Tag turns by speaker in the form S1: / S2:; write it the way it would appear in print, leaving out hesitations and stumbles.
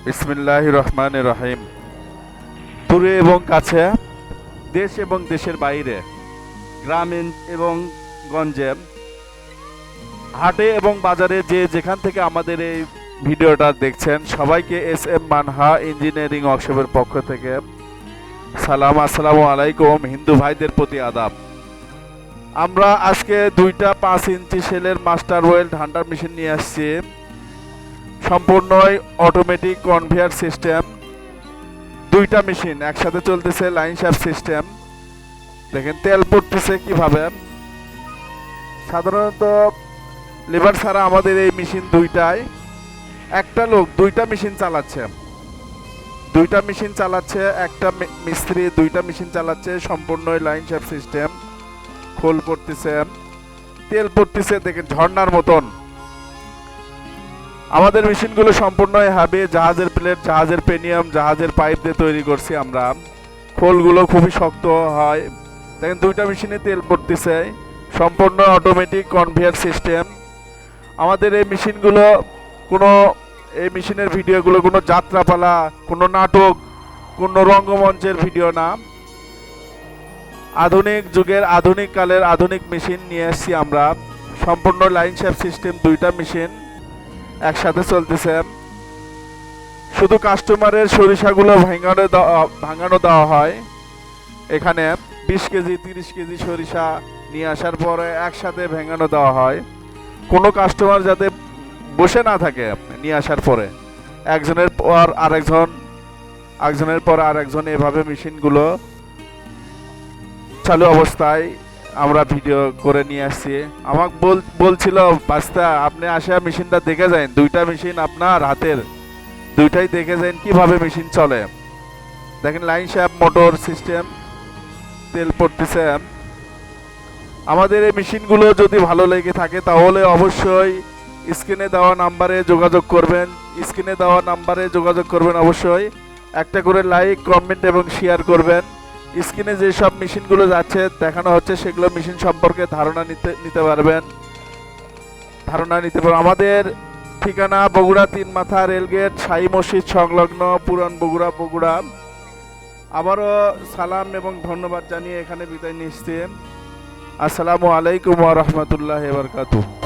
S1: বিসমিল্লাহির রহমানির রহিম। দূরে এবং কাছে, দেশ এবং দেশের বাইরে, গ্রামীণ এবং গঞ্জে, হাটে এবং বাজারে যে যেখান থেকে আমাদের এই ভিডিওটা দেখছেন সবাইকে এস এম মানহা ইঞ্জিনিয়ারিং ওয়ার্কশপের পক্ষ থেকে সালাম, আসসালামু আলাইকুম। হিন্দু ভাইদের প্রতি আদাব। আমরা আজকে দুইটা 5 ইঞ্চি সেলের মাস্টার ওয়েল্ড হান্টার মেশিন নিয়ে আসছি। সম্পূর্ণই অটোমেটিক কনভেয়ার সিস্টেম। দুইটা মেশিন একসাথে চলতেছে, লাইন শ্যাফট সিস্টেম। দেখেন তেল পড়তেছে কিভাবে। সাধারণত লেবার ছাড়া আমাদের এই মেশিন দুইটায়, একটা লোক দুইটা মেশিন চালাচ্ছে, একটা মিস্ত্রি দুইটা মেশিন চালাচ্ছে। সম্পূর্ণই লাইন শ্যাফট সিস্টেম। খোল পড়তেছে, তেল পড়তেছে, দেখেন ঝর্ণার মতন। আমাদের মেশিনগুলো সম্পূর্ণই হ্যাভি, জাহাজের প্লেট, জাহাজের পেনিয়াম, জাহাজের পাইপ দিয়ে তৈরি করছি আমরা। খোলগুলো খুবই শক্ত হয়। দেখেন দুইটা মেশিনে তেল পড়তেছে। সম্পূর্ণ অটোমেটিক কনভেয়ার সিস্টেম। আমাদের এই মেশিনগুলো এই মেশিনের ভিডিওগুলো কোনো যাত্রাপালা, কোনো নাটক, কোনো রঙ্গমঞ্চের ভিডিও না। আধুনিক যুগের, আধুনিক কালের আধুনিক মেশিন নিয়ে এসেছি আমরা। সম্পূর্ণ লাইন শ্যাফট সিস্টেম, দুইটা মেশিন একসাথে চলতেছে। শুধু কাস্টমারের সরিষাগুলো ভাঙানো দেওয়া হয়। এখানে 20 কেজি 30 কেজি সরিষা নিয়ে আসার পরে একসাথে ভেঙানো দেওয়া হয়। কোনো কাস্টমার যাতে বসে না থাকে নিয়ে আসার পরে, একজনের পর আরেকজন এভাবে মেশিনগুলো চালু অবস্থায় আমরা ভিডিও করে নিয়ে আসছি। আমাকে বলছিল বাস্তা, আপনি আসা মেশিনটা দেখে যান, দুইটা মেশিন আপনার হাতের, দুইটাই দেখে যান কিভাবে মেশিন চলে। দেখেন লাইন শ্যাফট মোটর সিস্টেম, তেল পড়তেছে। আমাদের এই মেশিনগুলো যদি ভালো লেগে থাকে তাহলে অবশ্যই স্ক্রিনে দেওয়া নাম্বারে যোগাযোগ করবেন। অবশ্যই একটা করে লাইক, কমেন্ট এবং শেয়ার করবেন। স্ক্রিনে যেসব মেশিনগুলো যাচ্ছে দেখানো হচ্ছে সেগুলো মেশিন সম্পর্কে ধারণা নিতে পারবেন। আমাদের ঠিকানা বগুড়া 3 মাথা রেলগেট, শাহী মসজিদ সংলগ্ন, পুরান বগুড়া। আবারও সালাম এবং ধন্যবাদ জানিয়ে এখানে বিদায় নিচ্ছি। আসসালামু আলাইকুম ওয়া রাহমাতুল্লাহি ওয়া বারাকাতুহু।